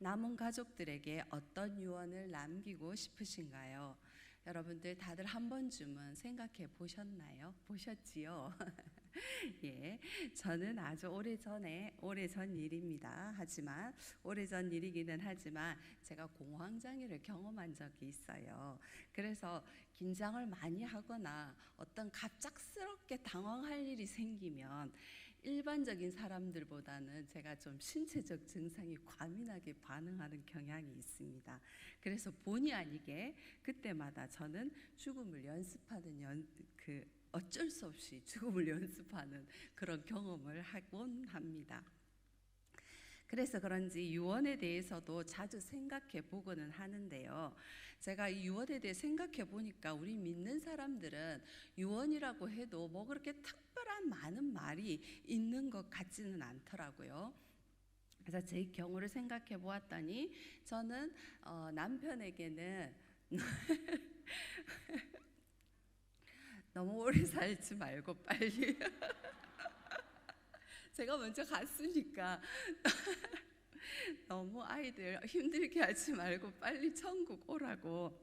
남은 가족들에게 어떤 유언을 남기고 싶으신가요? 여러분들 다들 한 번쯤은 생각해 보셨나요? 보셨지요? 예, 저는 아주 오래전 일입니다. 하지만 오래전 일이기는 하지만 제가 공황장애를 경험한 적이 있어요. 그래서 긴장을 많이 하거나 어떤 갑작스럽게 당황할 일이 생기면 일반적인 사람들보다는 제가 좀 신체적 증상이 과민하게 반응하는 경향이 있습니다. 그래서 본의 아니게 그때마다 저는 죽음을 연습하는 어쩔 수 없이 죽음을 연습하는 그런 경험을 하곤 합니다. 그래서 그런지 유언에 대해서도 자주 생각해 보고는 하는데요. 제가 이 유언에 대해 생각해 보니까 우리 믿는 사람들은 유언이라고 해도 뭐 그렇게 특별한 많은 말이 있는 것 같지는 않더라고요. 그래서 제 경우를 생각해 보았더니 저는 남편에게는 너무 오래 살지 말고 빨리 제가 먼저 갔으니까 너무 아이들 힘들게 하지 말고 빨리 천국 오라고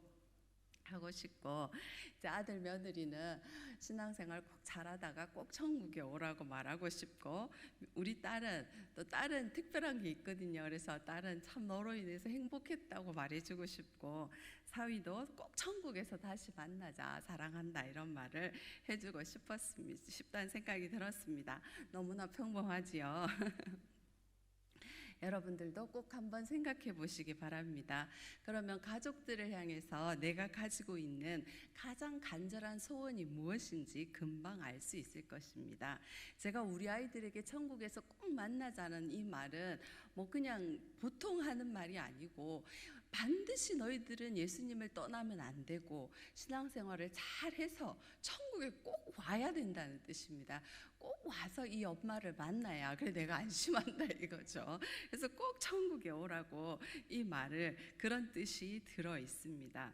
하고 싶고, 이제 아들 며느리는 신앙생활 꼭 잘하다가 꼭 천국에 오라고 말하고 싶고, 우리 딸은 또 다른 특별한 게 있거든요. 그래서 딸은 참 너로 인해서 행복했다고 말해주고 싶고, 사위도 꼭 천국에서 다시 만나자, 사랑한다, 이런 말을 해주고 싶다는 생각이 들었습니다. 너무나 평범하지요. 여러분들도 꼭 한번 생각해 보시기 바랍니다. 그러면 가족들을 향해서 내가 가지고 있는 가장 간절한 소원이 무엇인지 금방 알 수 있을 것입니다. 제가 우리 아이들에게 천국에서 꼭 만나자는 이 말은 뭐 그냥 보통 하는 말이 아니고, 반드시 너희들은 예수님을 떠나면 안 되고 신앙생활을 잘해서 천국에 꼭 와야 된다는 뜻입니다. 꼭 와서 이 엄마를 만나야 그래 내가 안심한다 이거죠. 그래서 꼭 천국에 오라고 이 말을, 그런 뜻이 들어 있습니다.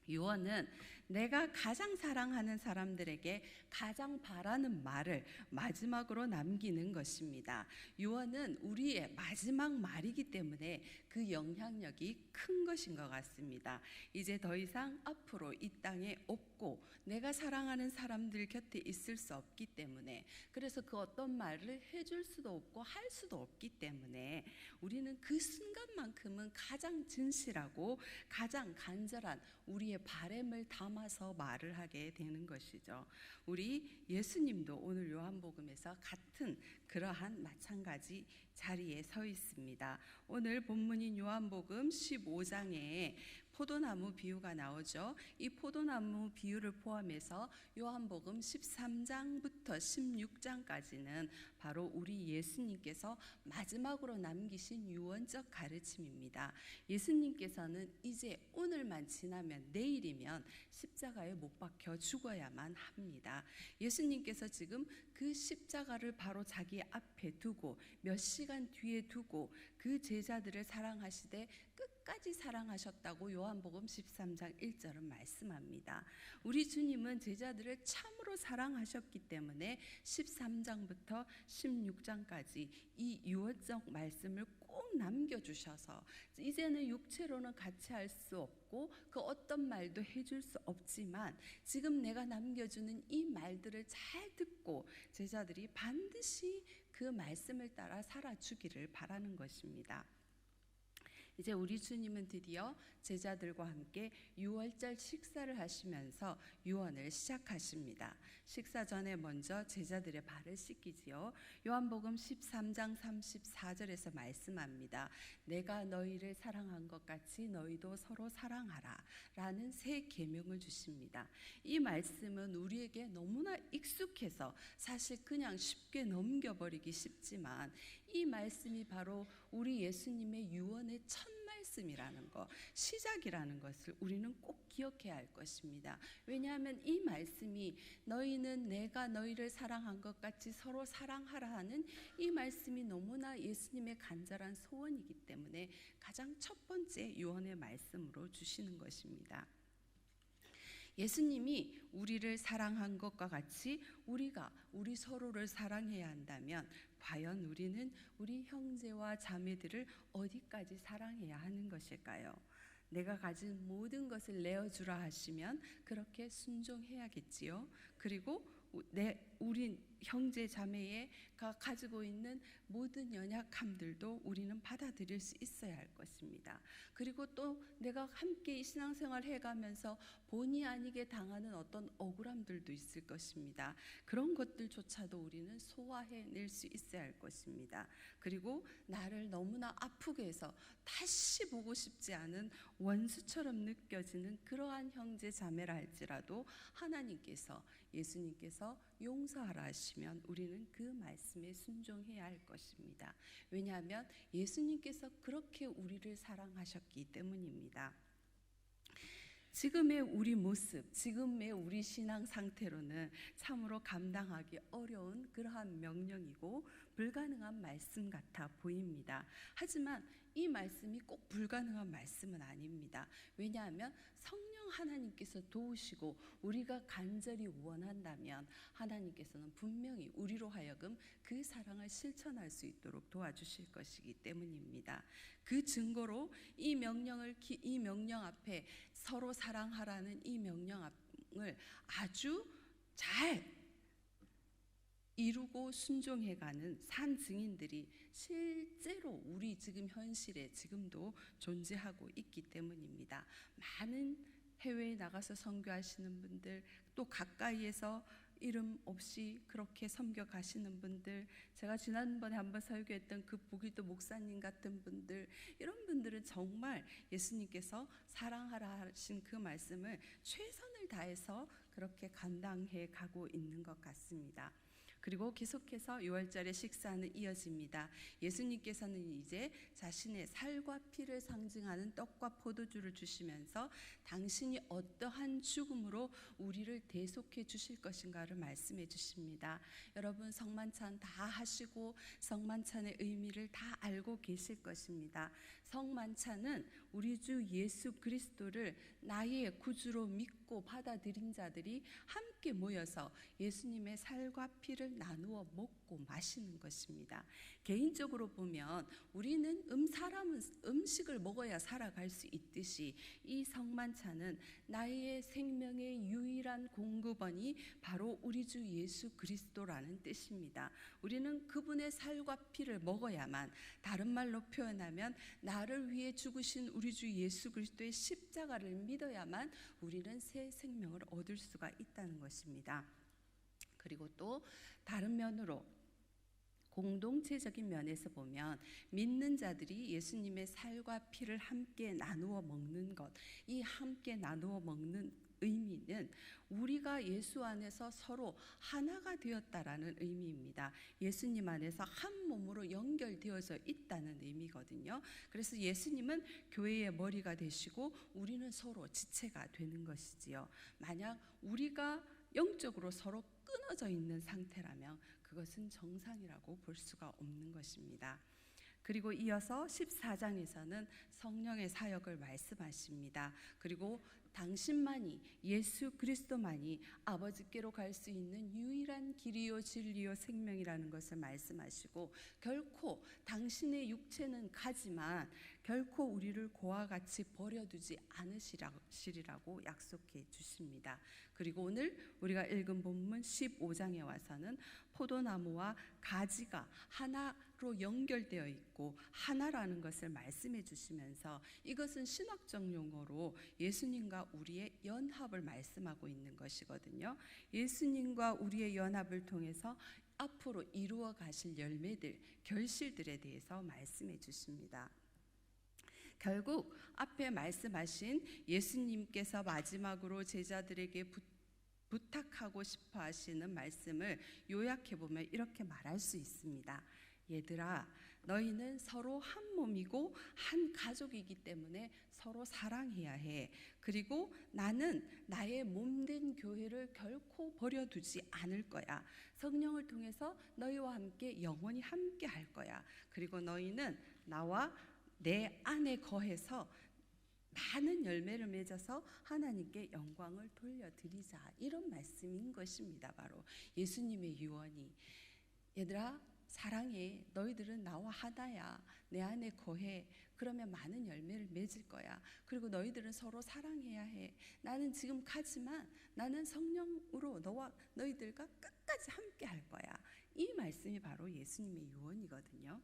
유언은 내가 가장 사랑하는 사람들에게 가장 바라는 말을 마지막으로 남기는 것입니다. 유언은 우리의 마지막 말이기 때문에 그 영향력이 큰 것인 것 같습니다. 이제 더 이상 앞으로 이 땅에 없고 내가 사랑하는 사람들 곁에 있을 수 없기 때문에, 그래서 그 어떤 말을 해줄 수도 없고 할 수도 없기 때문에 우리는 그 순간만큼은 가장 진실하고 가장 간절한 우리의 바램을 담아서 말을 하게 되는 것이죠. 우리 예수님도 오늘 요한복음에서 같은 그러한 마찬가지 자리에 서 있습니다. 오늘 본문인 요한복음 15장에 포도나무 비유가 나오죠. 이 포도나무 비유를 포함해서 요한복음 13장부터 16장까지는 바로 우리 예수님께서 마지막으로 남기신 유언적 가르침입니다. 예수님께서는 이제 오늘만 지나면 내일이면 십자가에 못 박혀 죽어야만 합니다. 예수님께서 지금 그 십자가를 바로 자기 앞에 두고 몇 시간 뒤에 두고 그 제자들을 사랑하시되 끝까지 사랑하셨다고 요한복음 13장 1절은 말씀합니다. 우리 주님은 제자들을 참으로 사랑하셨기 때문에 13장부터 16장까지 이 유언적 말씀을 꼭 남겨주셔서, 이제는 육체로는 같이 할 수 없고 그 어떤 말도 해줄 수 없지만 지금 내가 남겨주는 이 말들을 잘 듣고 제자들이 반드시 그 말씀을 따라 살아주기를 바라는 것입니다. 이제 우리 주님은 드디어 제자들과 함께 유월절 식사를 하시면서 유언을 시작하십니다. 식사 전에 먼저 제자들의 발을 씻기지요. 요한복음 13장 34절에서 말씀합니다. 내가 너희를 사랑한 것 같이 너희도 서로 사랑하라 라는 새 계명을 주십니다. 이 말씀은 우리에게 너무나 익숙해서 사실 그냥 쉽게 넘겨버리기 쉽지만, 이 말씀이 바로 우리 예수님의 유언의 첫 말씀이라는 것, 시작이라는 것을 우리는 꼭 기억해야 할 것입니다. 왜냐하면 이 말씀이 너희는 내가 너희를 사랑한 것 같이 서로 사랑하라 하는 이 말씀이 너무나 예수님의 간절한 소원이기 때문에 가장 첫 번째 유언의 말씀으로 주시는 것입니다. 예수님이 우리를 사랑한 것과 같이 우리가 우리 서로를 사랑해야 한다면 과연 우리는 우리 형제와 자매들을 어디까지 사랑해야 하는 것일까요? 내가 가진 모든 것을 내어주라 하시면 그렇게 순종해야겠지요. 그리고 우리 형제 자매가 가지고 있는 모든 연약함들도 우리는 받아들일 수 있어야 할 것입니다. 그리고 또 내가 함께 신앙생활 해가면서 본의 아니게 당하는 어떤 억울함들도 있을 것입니다. 그런 것들조차도 우리는 소화해낼 수 있어야 할 것입니다. 그리고 나를 너무나 아프게 해서 다시 보고 싶지 않은 원수처럼 느껴지는 그러한 형제 자매라 할지라도 하나님께서, 예수님께서 용서하라 하시면 우리는 그 말씀에 순종해야 할 것입니다. 왜냐하면 예수님께서 그렇게 우리를 사랑하셨기 때문입니다. 지금의 우리 모습, 지금의 우리 신앙 상태로는 참으로 감당하기 어려운 그러한 명령이고 불가능한 말씀 같아 보입니다. 하지만 이 말씀이 꼭 불가능한 말씀은 아닙니다. 왜냐하면 성령 하나님께서 도우시고 우리가 간절히 원한다면 하나님께서는 분명히 우리로 하여금 그 사랑을 실천할 수 있도록 도와주실 것이기 때문입니다. 그 증거로 이 명령 앞에 서로 사랑하라는 이 명령을 아주 잘 이루고 순종해가는 산 증인들이 실제로 우리 지금 현실에 지금도 존재하고 있기 때문입니다. 많은 해외에 나가서 선교하시는 분들, 또 가까이에서 이름 없이 그렇게 섬겨 가시는 분들, 제가 지난번에 한번 설교했던 그 보기도 목사님 같은 분들, 이런 분들은 정말 예수님께서 사랑하라 하신 그 말씀을 최선을 다해서 그렇게 감당해 가고 있는 것 같습니다. 그리고 계속해서 6월절의 식사는 이어집니다. 예수님께서는 이제 자신의 살과 피를 상징하는 떡과 포도주를 주시면서 당신이 어떠한 죽음으로 우리를 대속해 주실 것인가를 말씀해 주십니다. 여러분, 성만찬 다 하시고 성만찬의 의미를 다 알고 계실 것입니다. 성만찬은 우리 주 예수 그리스도를 나의 구주로 믿고 받아들인 자들이 함께 모여서 예수님의 살과 피를 나누어 먹고 마시는 것입니다. 개인적으로 보면 우리는 사람은 음식을 먹어야 살아갈 수 있듯이 이 성만찬은 나의 생명의 유일한 공급원이 바로 우리 주 예수 그리스도라는 뜻입니다. 우리는 그분의 살과 피를 먹어야만, 다른 말로 표현하면 나를 위해 죽으신 우리 주 예수 그리스도의 십자가를 믿어야만 우리는 새 생명을 얻을 수가 있다는 것입니다. 그리고 또 다른 면으로 공동체적인 면에서 보면 믿는 자들이 예수님의 살과 피를 함께 나누어 먹는 것, 이 함께 나누어 먹는 의미는 우리가 예수 안에서 서로 하나가 되었다라는 의미입니다. 예수님 안에서 한 몸으로 연결되어져 있다는 의미거든요. 그래서 예수님은 교회의 머리가 되시고 우리는 서로 지체가 되는 것이지요. 만약 우리가 영적으로 서로 끊어져 있는 상태라면 그것은 정상이라고 볼 수가 없는 것입니다. 그리고 이어서 14장에서는 성령의 사역을 말씀하십니다. 그리고 당신만이, 예수 그리스도만이 아버지께로 갈 수 있는 유일한 길이요 진리요 생명이라는 것을 말씀하시고, 결코 당신의 육체는 가지만 결코 우리를 고와 같이 버려두지 않으시리라고 약속해 주십니다. 그리고 오늘 우리가 읽은 본문 15장에 와서는 포도나무와 가지가 하나로 연결되어 있고 하나라는 것을 말씀해 주시면서 이것은 신학적 용어로 예수님과 우리의 연합을 말씀하고 있는 것이거든요. 예수님과 우리의 연합을 통해서 앞으로 이루어 가실 열매들, 결실들에 대해서 말씀해 주십니다. 결국 앞에 말씀하신 예수님께서 마지막으로 제자들에게 부탁하고 싶어 하시는 말씀을 요약해 보면 이렇게 말할 수 있습니다. 얘들아, 너희는 서로 한 몸이고 한 가족이기 때문에 서로 사랑해야 해. 그리고 나는 나의 몸된 교회를 결코 버려두지 않을 거야. 성령을 통해서 너희와 함께 영원히 함께 할 거야. 그리고 너희는 나와 내 안에 거해서 많은 열매를 맺어서 하나님께 영광을 돌려드리자, 이런 말씀인 것입니다. 바로 예수님의 유언이, 얘들아 사랑해, 너희들은 나와 하나야, 내 안에 거해, 그러면 많은 열매를 맺을 거야. 그리고 너희들은 서로 사랑해야 해. 나는 지금 가지만 나는 성령으로 너희들과 끝까지 함께 할 거야. 이 말씀이 바로 예수님의 유언이거든요.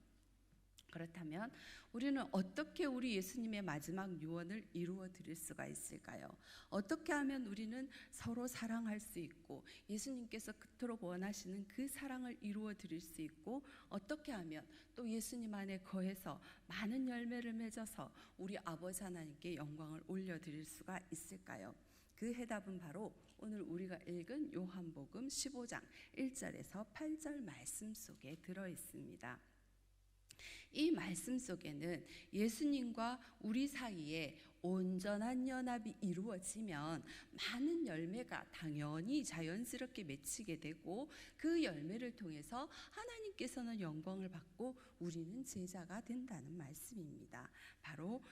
그렇다면 우리는 어떻게 우리 예수님의 마지막 유언을 이루어 드릴 수가 있을까요? 어떻게 하면 우리는 서로 사랑할 수 있고 예수님께서 그토록 원하시는 그 사랑을 이루어 드릴 수 있고, 어떻게 하면 또 예수님 안에 거해서 많은 열매를 맺어서 우리 아버지 하나님께 영광을 올려 드릴 수가 있을까요? 그 해답은 바로 오늘 우리가 읽은 요한복음 15장 1절에서 8절 말씀 속에 들어 있습니다. 이 말씀 속에는 예수님과 우리 사이에 온전한 연합이 이루어지면 많은 열매가 당연히 자연스럽게 맺히게 되고, 그 열매를 통해서 하나님께서는 영광을 받고 우리는 제자가 된다는 말씀입니다. 바로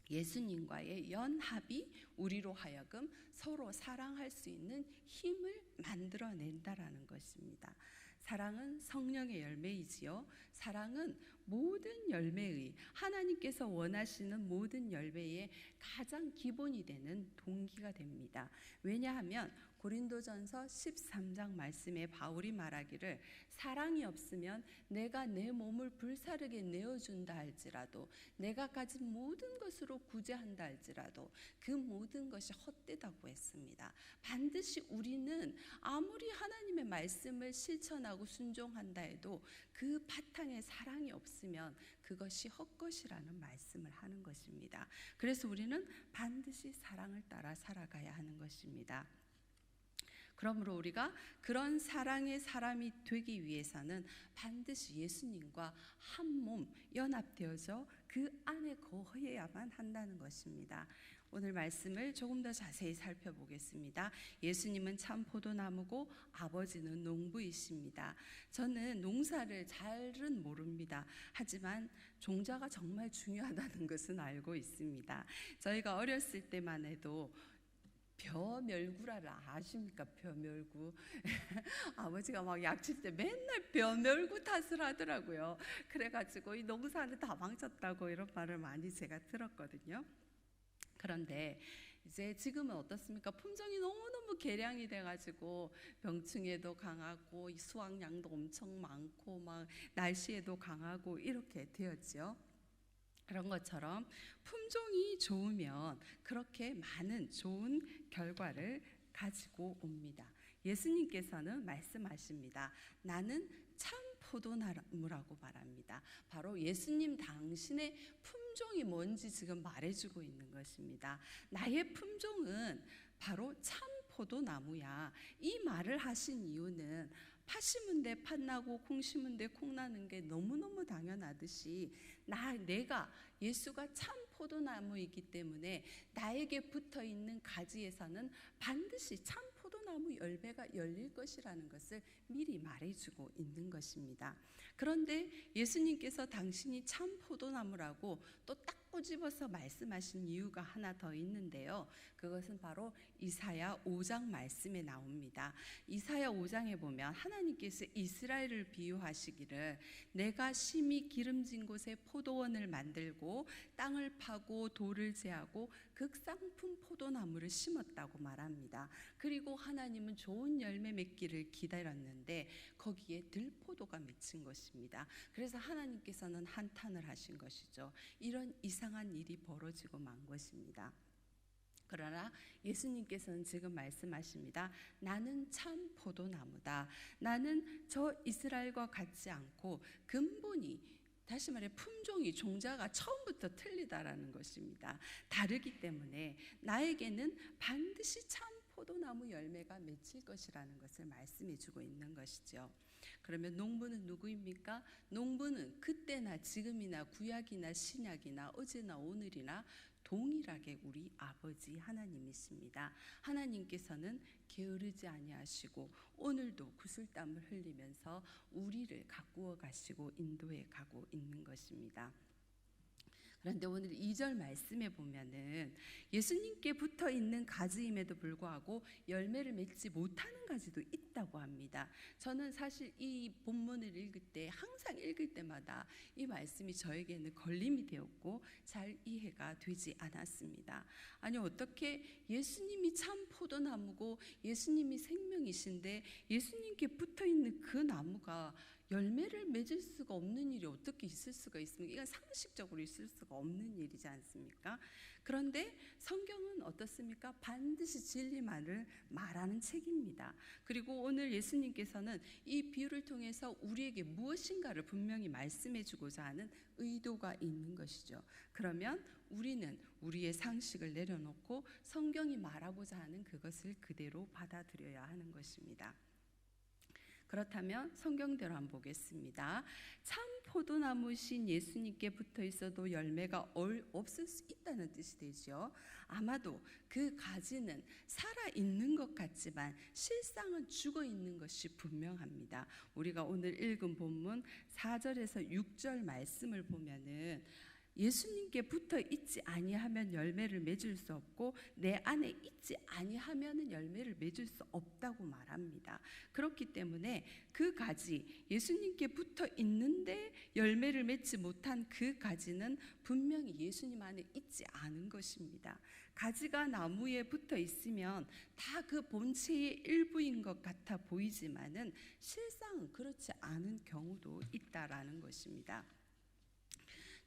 예수님과의 연합이 우리로 하여금 서로 사랑할 수 있는 힘을 만들어낸다라는 것입니다. 사랑은 성령의 열매이지요. 사랑은 모든 열매의, 하나님께서 원하시는 모든 열매의 가장 기본이 되는 동기가 됩니다. 왜냐하면 고린도전서 13장 말씀에 바울이 말하기를, 사랑이 없으면 내가 내 몸을 불사르게 내어준다 할지라도, 내가 가진 모든 것으로 구제한다 할지라도 그 모든 것이 헛되다고 했습니다. 반드시 우리는 아무리 하나님의 말씀을 실천하고 순종한다 해도 그 바탕에 사랑이 없으면 그것이 헛것이라는 말씀을 하는 것입니다. 그래서 우리는 반드시 사랑을 따라 살아가야 하는 것입니다. 그러므로 우리가 그런 사랑의 사람이 되기 위해서는 반드시 예수님과 한 몸 연합되어져 그 안에 거해야만 한다는 것입니다. 오늘 말씀을 조금 더 자세히 살펴보겠습니다. 예수님은 참 포도나무고 아버지는 농부이십니다. 저는 농사를 잘은 모릅니다. 하지만 종자가 정말 중요하다는 것은 알고 있습니다. 저희가 어렸을 때만 해도 벼멸구라를 아십니까? 벼멸구. 아버지가 막 약칠 때 맨날 벼멸구 탓을 하더라고요. 그래가지고 이 농사를 다 망쳤다고 이런 말을 많이 제가 들었거든요. 그런데 이제 지금은 어떻습니까? 품종이 너무너무 개량이 돼가지고 병충해도 강하고 수확량도 엄청 많고 막 날씨에도 강하고 이렇게 되었죠. 그런 것처럼 품종이 좋으면 그렇게 많은 좋은 결과를 가지고 옵니다. 예수님께서는 말씀하십니다. 나는 참 포도나무라고 말합니다. 바로 예수님 당신의 품종이 뭔지 지금 말해주고 있는 것입니다. 나의 품종은 바로 참 포도나무야. 이 말을 하신 이유는 팥 심은 데 팥 나고 콩 심은 데 콩 나는 게 너무너무 당연하듯이 내가 예수가 참 포도나무이기 때문에 나에게 붙어있는 가지에서는 반드시 참 포도나무 열매가 열릴 것이라는 것을 미리 말해주고 있는 것입니다. 그런데 예수님께서 당신이 참 포도나무라고 또 딱 꼬집어서 말씀하신 이유가 하나 더 있는데요. 그것은 바로 이사야 5장 말씀에 나옵니다. 이사야 5장에 보면 하나님께서 이스라엘을 비유하시기를, 내가 심히 기름진 곳에 포도원을 만들고 땅을 파고 돌을 제하고 극상품 포도나무를 심었다고 말합니다. 그리고 하나님은 좋은 열매 맺기를 기다렸는데 거기에 들포도가 맺힌 것입니다. 그래서 하나님께서는 한탄을 하신 것이죠. 이런 이상한 일이 벌어지고 만 것입니다. 그러나 예수님께서는 지금 말씀하십니다. 나는 참 포도나무다. 나는 저 이스라엘과 같지 않고 근본이, 다시 말해 품종이, 종자가 처음부터 틀리다라는 것입니다. 다르기 때문에 나에게는 반드시 참 포도나무 열매가 맺힐 것이라는 것을 말씀해 주고 있는 것이죠. 그러면 농부는 누구입니까? 농부는 그때나 지금이나 구약이나 신약이나 어제나 오늘이나 동일하게 우리 아버지 하나님이십니다. 하나님께서는 게으르지 아니하시고 오늘도 구슬땀을 흘리면서 우리를 가꾸어 가시고 인도해 가고 있는 것입니다. 그런데 오늘 2절 말씀에 보면은 예수님께 붙어 있는 가지임에도 불구하고 열매를 맺지 못하는 가지도 있다고 합니다. 저는 사실 이 본문을 읽을 때 항상 읽을 때마다 이 말씀이 저에게는 걸림이 되었고 잘 이해가 되지 않았습니다. 아니 어떻게 예수님이 참 포도나무고 예수님이 생명이신데 예수님께 붙어 있는 그 나무가 열매를 맺을 수가 없는 일이 어떻게 있을 수가 있습니까? 이건 상식적으로 있을 수가 없는 일이지 않습니까? 그런데 성경은 어떻습니까? 반드시 진리만을 말하는 책입니다. 그리고 오늘 예수님께서는 이 비유를 통해서 우리에게 무엇인가를 분명히 말씀해 주고자 하는 의도가 있는 것이죠. 그러면 우리는 우리의 상식을 내려놓고 성경이 말하고자 하는 그것을 그대로 받아들여야 하는 것입니다. 그렇다면 성경대로 한번 보겠습니다. 참 포도나무신 예수님께 붙어 있어도 열매가 없을 수 있다는 뜻이 되죠. 아마도 그 가지는 살아있는 것 같지만 실상은 죽어 있는 것이 분명합니다. 우리가 오늘 읽은 본문 4절에서 6절 말씀을 보면은 예수님께 붙어 있지 아니하면 열매를 맺을 수 없고 내 안에 있지 아니하면 열매를 맺을 수 없다고 말합니다. 그렇기 때문에 그 가지, 예수님께 붙어 있는데 열매를 맺지 못한 그 가지는 분명히 예수님 안에 있지 않은 것입니다. 가지가 나무에 붙어 있으면 다 그 본체의 일부인 것 같아 보이지만은 실상은 그렇지 않은 경우도 있다라는 것입니다.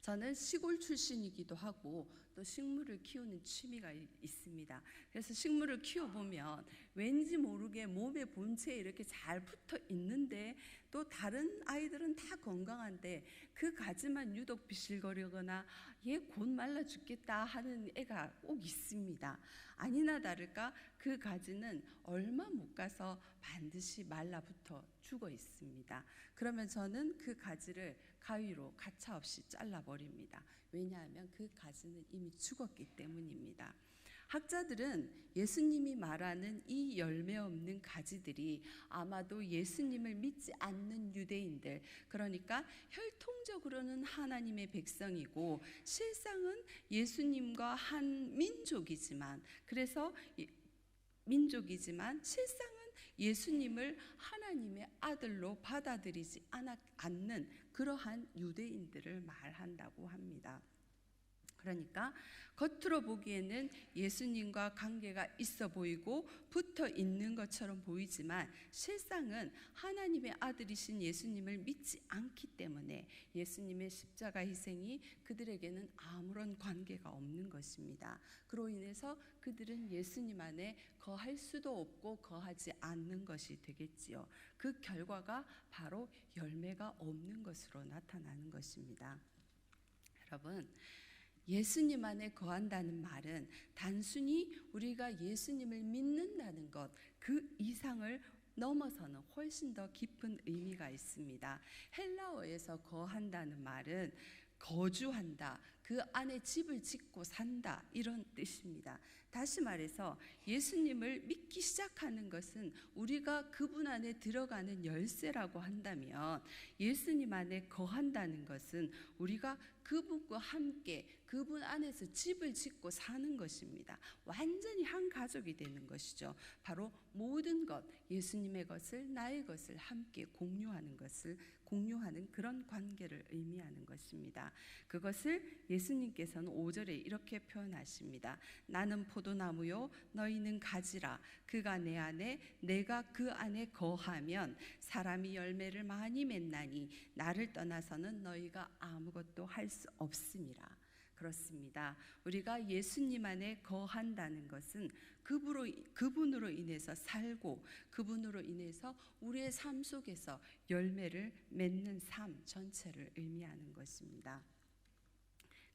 저는 시골 출신이기도 하고 또 식물을 키우는 취미가 있습니다. 그래서 식물을 키워보면 왠지 모르게 몸의 본체에 이렇게 잘 붙어 있는데 또 다른 아이들은 다 건강한데 그 가지만 유독 비실거리거나 얘 곧 말라 죽겠다 하는 애가 꼭 있습니다. 아니나 다를까 그 가지는 얼마 못 가서 반드시 말라붙어 죽어 있습니다. 그러면 저는 그 가지를 가위로 가차없이 잘라버립니다. 왜냐하면 그 가지는 이미 죽었기 때문입니다. 학자들은 예수님이 말하는 이 열매 없는 가지들이 아마도 예수님을 믿지 않는 유대인들, 그러니까 혈통적으로는 하나님의 백성이고 실상은 예수님과 한 민족이지만, 그래서 민족이지만 실상은 예수님을 하나님의 아들로 받아들이지 않는 그러한 유대인들을 말한다고 합니다. 그러니까 겉으로 보기에는 예수님과 관계가 있어 보이고 붙어 있는 것처럼 보이지만 실상은 하나님의 아들이신 예수님을 믿지 않기 때문에 예수님의 십자가 희생이 그들에게는 아무런 관계가 없는 것입니다. 그로 인해서 그들은 예수님 안에 거할 수도 없고 거하지 않는 것이 되겠지요. 그 결과가 바로 열매가 없는 것으로 나타나는 것입니다. 여러분, 예수님 안에 거한다는 말은 단순히 우리가 예수님을 믿는다는 것, 그 이상을 넘어서는 훨씬 더 깊은 의미가 있습니다. 헬라어에서 거한다는 말은 거주한다, 그 안에 집을 짓고 산다, 이런 뜻입니다. 다시 말해서 예수님을 믿기 시작하는 것은 우리가 그분 안에 들어가는 열쇠라고 한다면, 예수님 안에 거한다는 것은 우리가 그분과 함께 그분 안에서 집을 짓고 사는 것입니다. 완전히 한 가족이 되는 것이죠. 바로 모든 것, 예수님의 것을, 나의 것을 함께 공유하는 그런 관계를 의미하는 것입니다. 그것을 예수님께서는 5절에 이렇게 표현하십니다. 나는 포도나무요 너희는 가지라. 그가 내 안에 내가 그 안에 거하면 사람이 열매를 많이 맺나니 나를 떠나서는 너희가 아무것도 할 수 없음이라. 그렇습니다. 우리가 예수님 안에 거한다는 것은 그분으로 인해서 살고 그분으로 인해서 우리의 삶 속에서 열매를 맺는 삶 전체를 의미하는 것입니다.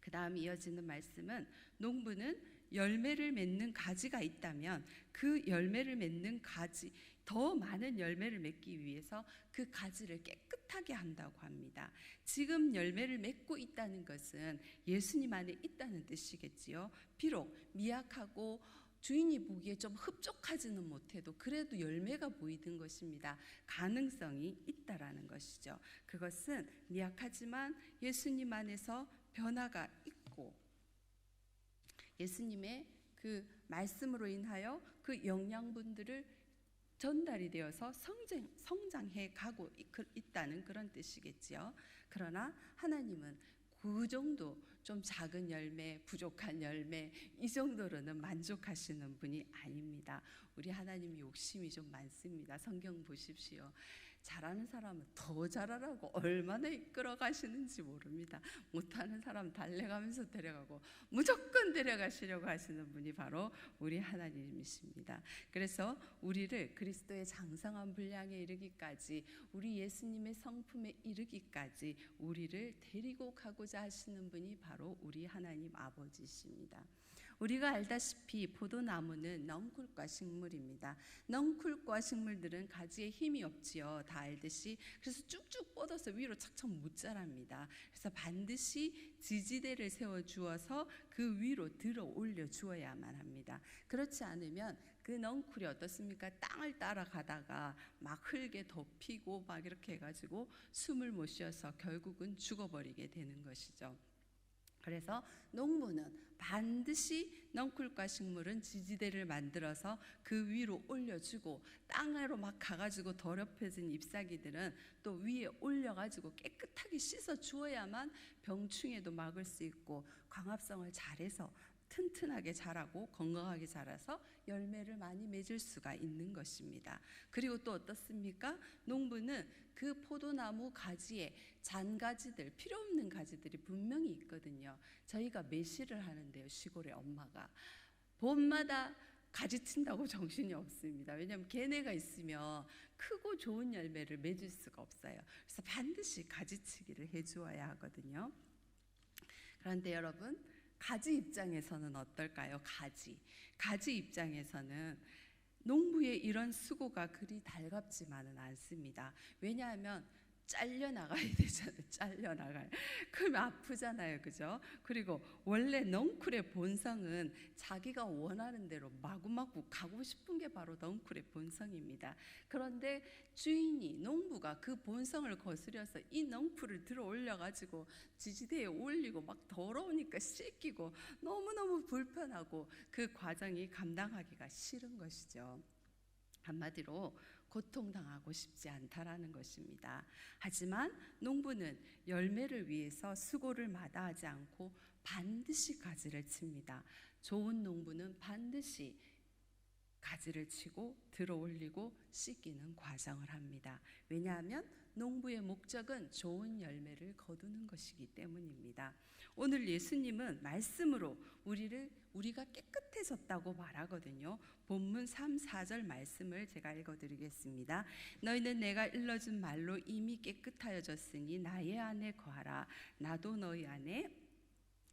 그 다음 이어지는 말씀은 농부는 열매를 맺는 가지가 있다면 그 열매를 맺는 가지, 더 많은 열매를 맺기 위해서 그 가지를 깨끗하게 한다고 합니다. 지금 열매를 맺고 있다는 것은 예수님 안에 있다는 뜻이겠지요. 비록 미약하고 주인이 보기에 좀 흡족하지는 못해도 그래도 열매가 보이는 것입니다. 가능성이 있다라는 것이죠. 그것은 미약하지만 예수님 안에서 변화가 있고 예수님의 그 말씀으로 인하여 그 영양분들을 전달이 되어서 성장해 가고 있다는 그런 뜻이겠지요. 그러나 하나님은 그 정도 좀 작은 열매, 부족한 열매 이 정도로는 만족하시는 분이 아닙니다. 우리 하나님 욕심이 좀 많습니다. 성경 보십시오. 잘하는 사람은 더 잘하라고 얼마나 이끌어 가시는지 모릅니다. 못하는 사람 달래가면서 데려가고 무조건 데려가시려고 하시는 분이 바로 우리 하나님이십니다. 그래서 우리를 그리스도의 장성한 분량에 이르기까지, 우리 예수님의 성품에 이르기까지 우리를 데리고 가고자 하시는 분이 바로 우리 하나님 아버지십니다. 우리가 알다시피 포도나무는 넝쿨과 식물입니다. 넝쿨과 식물들은 가지에 힘이 없지요. 다 알듯이. 그래서 쭉쭉 뻗어서 위로 착착 못 자랍니다. 그래서 반드시 지지대를 세워 주어서 그 위로 들어 올려 주어야만 합니다. 그렇지 않으면 그 넝쿨이 어떻습니까? 땅을 따라가다가 막 흙에 덮이고 막 이렇게 해가지고 숨을 못 쉬어서 결국은 죽어버리게 되는 것이죠. 그래서 농부는 반드시 넝쿨과 식물은 지지대를 만들어서 그 위로 올려주고, 땅으로 막 가가지고 더럽혀진 잎사귀들은 또 위에 올려가지고 깨끗하게 씻어 주어야만 병충해도 막을 수 있고 광합성을 잘해서 튼튼하게 자라고 건강하게 자라서 열매를 많이 맺을 수가 있는 것입니다. 그리고 또 어떻습니까? 농부는 그 포도나무 가지에 잔가지들, 필요 없는 가지들이 분명히 있거든요. 저희가 매실을 하는데요, 시골에 엄마가 봄마다 가지친다고 정신이 없습니다. 왜냐하면 걔네가 있으면 크고 좋은 열매를 맺을 수가 없어요. 그래서 반드시 가지치기를 해주어야 하거든요. 그런데 여러분, 가지 입장에서는 어떨까요? 가지 입장에서는 농부의 이런 수고가 그리 달갑지만은 않습니다. 왜냐하면 잘려나가야 되잖아요. 잘려나가요. 그러면 아프잖아요. 그죠? 그리고 원래 넝쿨의 본성은 자기가 원하는 대로 마구마구 가고 싶은 게 바로 넝쿨의 본성입니다. 그런데 주인이, 농부가 그 본성을 거스려서 이 넝쿨을 들어 올려가지고 지지대에 올리고 막 더러우니까 씻기고 너무너무 불편하고 그 과정이 감당하기가 싫은 것이죠. 한마디로 고통당하고 싶지 않다라는 것입니다. 하지만 농부는 열매를 위해서 수고를 마다하지 않고 반드시 가지를 칩니다. 좋은 농부는 반드시 가지를 치고 들어 올리고 씻기는 과정을 합니다. 왜냐하면 농부의 목적은 좋은 열매를 거두는 것이기 때문입니다. 오늘 예수님은 말씀으로 우리가 깨끗해졌다고 말하거든요. 본문 3, 4절 말씀을 제가 읽어드리겠습니다. 너희는 내가 일러준 말로 이미 깨끗하여졌으니 나의 안에 거하라. 나도 너희 안에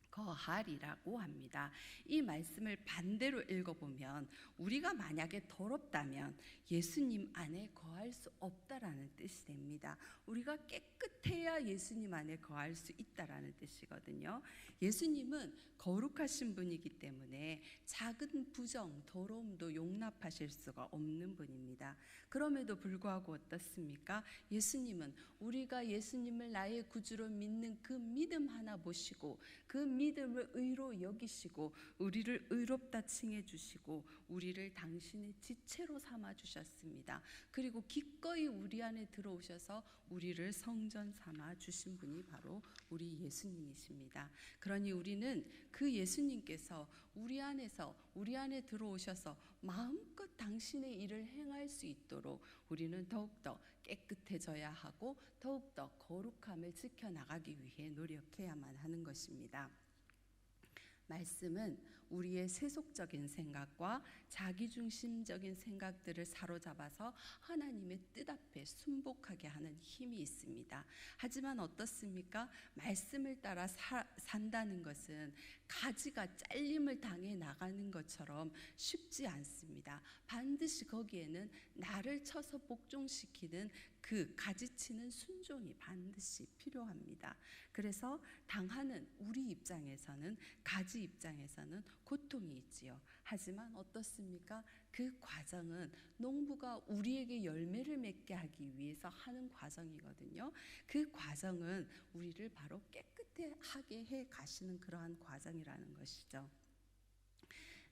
거하리라고 합니다. 이 말씀을 반대로 읽어보면, 우리가 만약에 더럽다면 예수님 안에 거할 수 없다라는 뜻이 됩니다. 우리가 깨끗해야 예수님 안에 거할 수 있다라는 뜻이거든요. 예수님은 거룩하신 분이기 때문에 작은 부정, 더러움도 용납하실 수가 없는 분입니다. 그럼에도 불구하고 어떻습니까? 예수님은 우리가 예수님을 나의 구주로 믿는 그 믿음 하나 보시고 그 믿음을 의로 여기시고 우리를 의롭다 칭해 주시고 우리를 당신의 지체로 삼아 주셨습니다. 그리고 기꺼이 우리 안에 들어오셔서 우리를 성전 삼아 주신 분이 바로 우리 예수님이십니다. 그러니 우리는 그 예수님께서 우리 안에 들어오셔서 마음껏 당신의 일을 행할 수 있도록 우리는 더욱더 깨끗해져야 하고 더욱더 거룩함을 지켜나가기 위해 노력해야만 하는 것입니다. 말씀은 우리의 세속적인 생각과 자기중심적인 생각들을 사로잡아서 하나님의 뜻 앞에 순복하게 하는 힘이 있습니다. 하지만 어떻습니까? 말씀을 따라 산다는 것은 가지가 잘림을 당해 나가는 것처럼 쉽지 않습니다. 반드시 거기에는 나를 쳐서 복종시키는 그 가지치는 순종이 반드시 필요합니다. 그래서 당하는 우리 입장에서는, 가지 입장에서는 고통이 있지요. 하지만 어떻습니까? 그 과정은 농부가 우리에게 열매를 맺게 하기 위해서 하는 과정이거든요. 그 과정은 우리를 바로 깨끗하게 해 가시는 그러한 과정이라는 것이죠.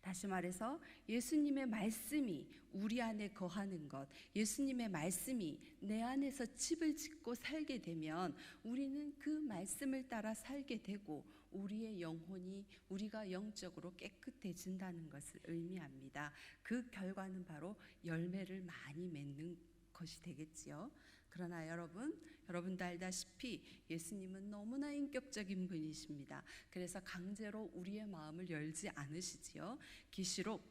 다시 말해서 예수님의 말씀이 우리 안에 거하는 것, 예수님의 말씀이 내 안에서 집을 짓고 살게 되면 우리는 그 말씀을 따라 살게 되고 우리의 영혼이, 우리가 영적으로 깨끗해진다는 것을 의미합니다. 그 결과는 바로 열매를 많이 맺는 것이 되겠지요. 그러나 여러분도 알다시피 예수님은 너무나 인격적인 분이십니다. 그래서 강제로 우리의 마음을 열지 않으시지요. 계시록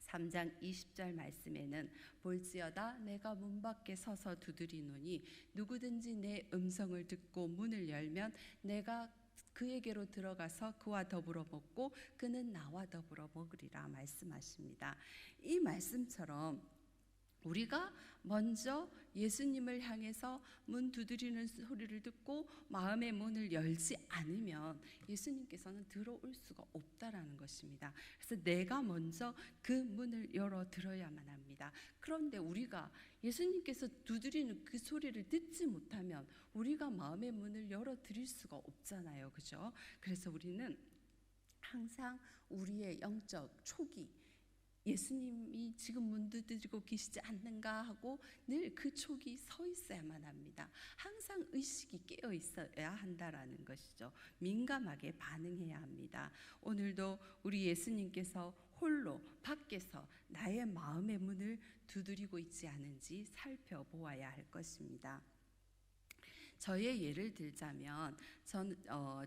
3장 20절 말씀에는 볼지어다 내가 문 밖에 서서 두드리노니 누구든지 내 음성을 듣고 문을 열면 내가 그에게로 들어가서 그와 더불어 먹고 그는 나와 더불어 먹으리라 말씀하십니다. 이 말씀처럼 우리가 먼저 예수님을 향해서 문 두드리는 소리를 듣고 마음의 문을 열지 않으면 예수님께서는 들어올 수가 없다라는 것입니다. 그래서 내가 먼저 그 문을 열어 들어야만 합니다. 그런데 우리가 예수님께서 두드리는 그 소리를 듣지 못하면 우리가 마음의 문을 열어 드릴 수가 없잖아요. 그죠? 그래서 우리는 항상 우리의 영적 초기, 예수님이 지금 문 두드리고 계시지 않는가 하고 늘 그 촉이 서 있어야만 합니다. 항상 의식이 깨어 있어야 한다라는 것이죠. 민감하게 반응해야 합니다. 오늘도 우리 예수님께서 홀로 밖에서 나의 마음의 문을 두드리고 있지 않은지 살펴보아야 할 것입니다. 저의 예를 들자면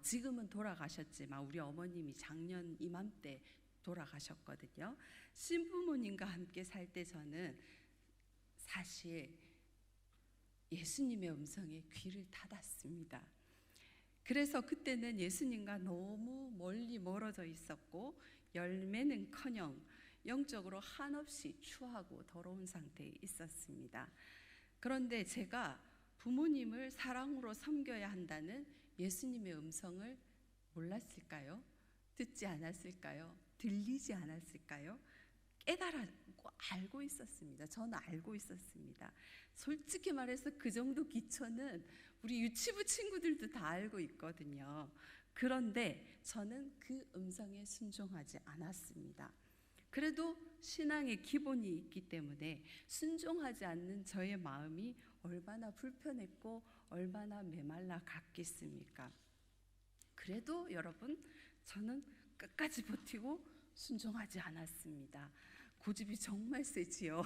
지금은 돌아가셨지만 우리 어머님이 작년 이맘때 돌아가셨거든요. 신부모님과 함께 살 때 저는 사실 예수님의 음성에 귀를 닫았습니다. 그래서 그때는 예수님과 너무 멀리 멀어져 있었고 열매는커녕 영적으로 한없이 추하고 더러운 상태에 있었습니다. 그런데 제가 부모님을 사랑으로 섬겨야 한다는 예수님의 음성을 몰랐을까요? 듣지 않았을까요? 들리지 않았을까요? 깨달았고 알고 있었습니다. 저는 알고 있었습니다. 솔직히 말해서 그 정도 기초는 우리 유치부 친구들도 다 알고 있거든요. 그런데 저는 그 음성에 순종하지 않았습니다. 그래도 신앙의 기본이 있기 때문에 순종하지 않는 저의 마음이 얼마나 불편했고 얼마나 메말라 갔겠습니까? 그래도 여러분, 저는 끝까지 버티고 순종하지 않았습니다. 고집이 정말 세지요.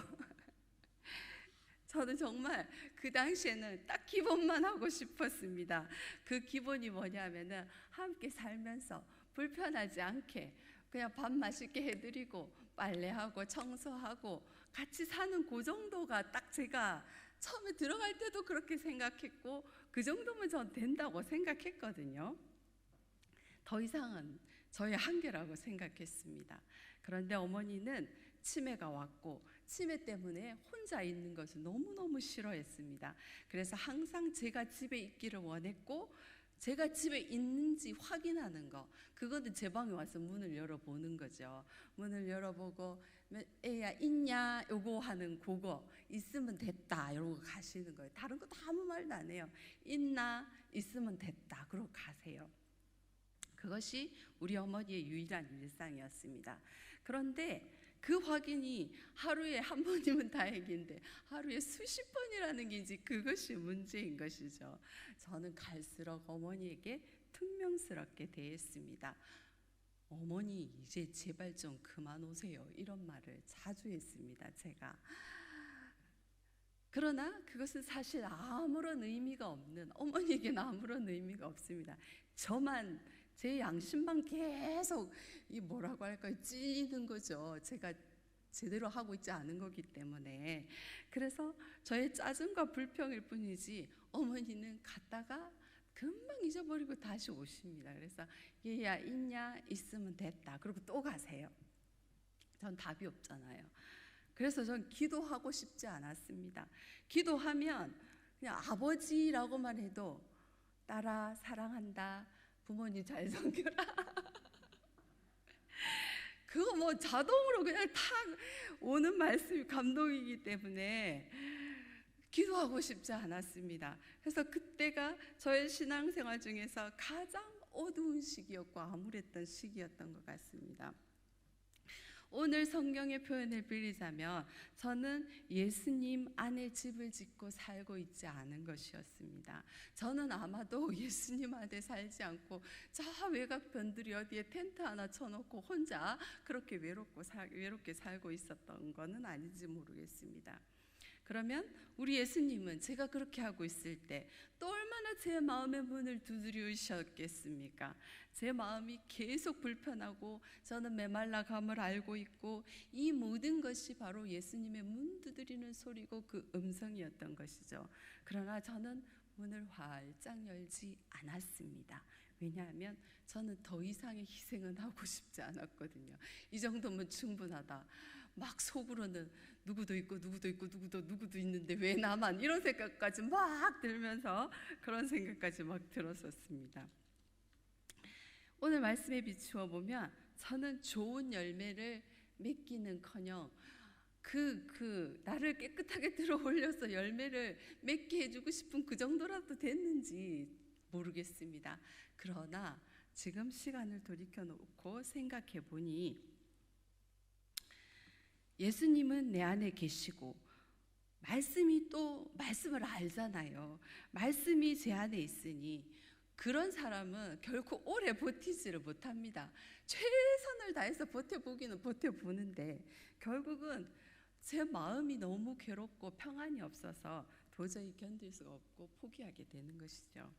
저는 정말 그 당시에는 딱 기본만 하고 싶었습니다. 그 기본이 뭐냐면은 함께 살면서 불편하지 않게 그냥 밥 맛있게 해드리고 빨래하고 청소하고 같이 사는 그 정도가 딱 제가 처음에 들어갈 때도 그렇게 생각했고 그 정도면 전 된다고 생각했거든요. 더 이상은 저의 한계라고 생각했습니다. 그런데 어머니는 치매가 왔고 치매 때문에 혼자 있는 것을 너무너무 싫어했습니다. 그래서 항상 제가 집에 있기를 원했고 제가 집에 있는지 확인하는 거, 그거는 제 방에 와서 문을 열어보는 거죠. 문을 열어보고 애야 있냐 요거 하는 그거 있으면 됐다 이러고 가시는 거예요. 다른 거 다 아무 말도 안 해요. 있나 있으면 됐다 그러고 가세요. 그것이 우리 어머니의 유일한 일상이었습니다. 그런데 그 확인이 하루에 한 번이면 다행인데 하루에 수십 번이라는 게 이제 그것이 문제인 것이죠. 저는 갈수록 어머니에게 퉁명스럽게 대했습니다. 어머니 이제 제발 좀 그만 오세요. 이런 말을 자주 했습니다. 제가. 그러나 그것은 사실 아무런 의미가 없는, 어머니에게는 아무런 의미가 없습니다. 저만 제 양심만 계속 이 뭐라고 할까요? 찌는 거죠. 제가 제대로 하고 있지 않은 거기 때문에. 그래서 저의 짜증과 불평일 뿐이지 어머니는 갔다가 금방 잊어버리고 다시 오십니다. 그래서 얘야 있냐? 있으면 됐다. 그리고 또 가세요. 전 답이 없잖아요. 그래서 전 기도하고 싶지 않았습니다. 기도하면 그냥 아버지라고만 해도 딸아 사랑한다. 부모님 잘 섬겨라. 그거 뭐 자동으로 그냥 탁 오는 말씀이 감동이기 때문에 기도하고 싶지 않았습니다. 그래서 그때가 저의 신앙생활 중에서 가장 어두운 시기였고 암울했던 시기였던 것 같습니다. 오늘 성경의 표현을 빌리자면 저는 예수님 안에 집을 짓고 살고 있지 않은 것이었습니다. 저는 아마도 예수님 안에 살지 않고 저 외곽 변두리 어디에 텐트 하나 쳐놓고 혼자 그렇게 외롭게 살고 있었던 거는 아닌지 모르겠습니다. 그러면 우리 예수님은 제가 그렇게 하고 있을 때 또 얼마나 제 마음의 문을 두드리셨겠습니까? 제 마음이 계속 불편하고 저는 메말라감을 알고 있고 이 모든 것이 바로 예수님의 문 두드리는 소리고 그 음성이었던 것이죠. 그러나 저는 문을 활짝 열지 않았습니다. 왜냐하면 저는 더 이상의 희생은 하고 싶지 않았거든요. 이 정도면 충분하다. 막 속으로는 누구도 있는데 왜 나만, 이런 생각까지 막 들면서 그런 생각까지 막 들었었습니다. 오늘 말씀에 비추어 보면 저는 좋은 열매를 맺기는커녕 나를 깨끗하게 들어올려서 열매를 맺게 해주고 싶은 그 정도라도 됐는지 모르겠습니다. 그러나 지금 시간을 돌이켜놓고 생각해 보니 예수님은 내 안에 계시고 말씀을 알잖아요. 말씀이 제 안에 있으니 그런 사람은 결코 오래 버티지를 못합니다. 최선을 다해서 버텨보기는 버텨보는데 결국은 제 마음이 너무 괴롭고 평안이 없어서 도저히 견딜 수가 없고 포기하게 되는 것이죠.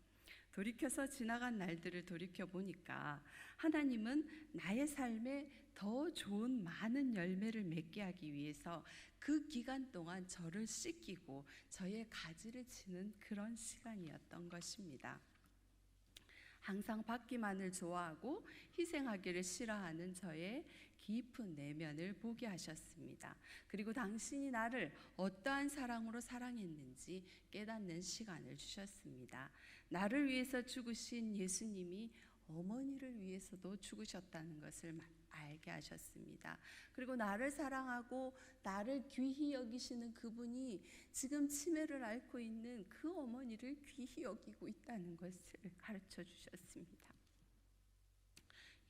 돌이켜서 지나간 날들을 돌이켜보니까 하나님은 나의 삶에 더 좋은 많은 열매를 맺게 하기 위해서 그 기간 동안 저를 씻기고 저의 가지를 치는 그런 시간이었던 것입니다. 항상 받기만을 좋아하고 희생하기를 싫어하는 저의 깊은 내면을 보게 하셨습니다. 그리고 당신이 나를 어떠한 사랑으로 사랑했는지 깨닫는 시간을 주셨습니다. 나를 위해서 죽으신 예수님이 어머니를 위해서도 죽으셨다는 것을 알게 하셨습니다. 그리고 나를 사랑하고 나를 귀히 여기시는 그분이 지금 치매를 앓고 있는 그 어머니를 귀히 여기고 있다는 것을 가르쳐 주셨습니다.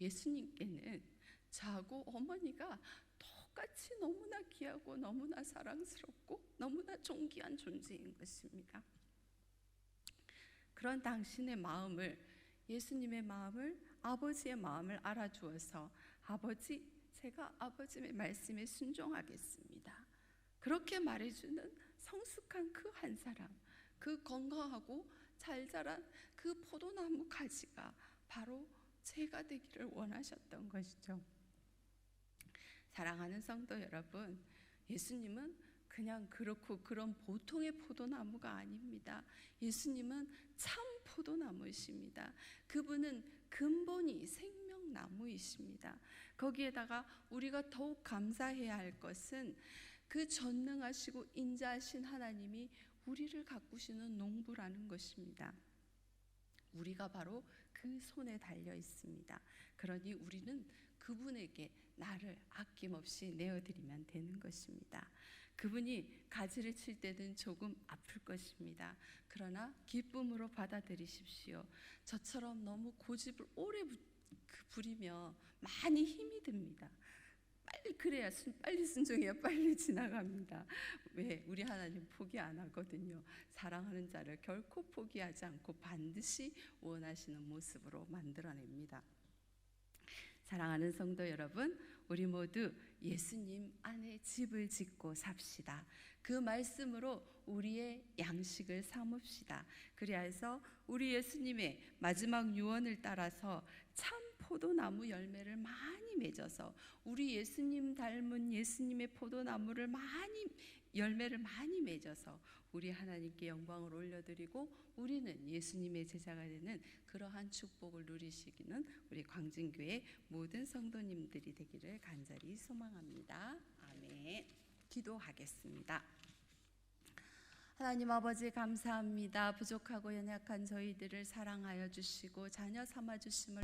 예수님께는 저하고 어머니가 똑같이 너무나 귀하고 너무나 사랑스럽고 너무나 존귀한 존재인 것입니다. 그런 당신의 마음을, 예수님의 마음을, 아버지의 마음을 알아주어서 아버지, 제가 아버지의 말씀에 순종하겠습니다. 그렇게 말해주는 성숙한 그 한 사람, 그 건강하고 잘 자란 그 포도나무 가지가 바로 제가 되기를 원하셨던 것이죠. 사랑하는 성도 여러분, 예수님은 그냥 그렇고 그런 보통의 포도나무가 아닙니다. 예수님은 참 포도나무이십니다. 그분은 근본이 생명나무이십니다. 거기에다가 우리가 더욱 감사해야 할 것은 그 전능하시고 인자하신 하나님이 우리를 가꾸시는 농부라는 것입니다. 우리가 바로 그 손에 달려 있습니다. 그러니 우리는 그분에게 나를 아낌없이 내어드리면 되는 것입니다. 그분이 가지를 칠 때는 조금 아플 것입니다. 그러나 기쁨으로 받아들이십시오. 저처럼 너무 고집을 오래 부리며 많이 힘이 듭니다. 빨리 순종해야 빨리 지나갑니다. 왜? 우리 하나님 포기 안 하거든요. 사랑하는 자를 결코 포기하지 않고 반드시 원하시는 모습으로 만들어냅니다. 사랑하는 성도 여러분, 우리 모두 예수님 안에 집을 짓고 삽시다. 그 말씀으로 우리의 양식을 삼읍시다. 그리하여서 우리 예수님의 마지막 유언을 따라서 참 포도나무 열매를 많이 맺어서 우리 예수님 닮은 예수님의 포도나무를 열매를 많이 맺어서 우리 하나님께 영광을 올려드리고 우리는 예수님의 제자가 되는 그러한 축복을 누리시기는 우리 광진교회 모든 성도님들이 되기를 간절히 소망합니다. 아멘. 기도하겠습니다. 하나님 아버지 감사합니다. 부족하고 연약한 저희들을 사랑하여 주시고 자녀 삼아 주심을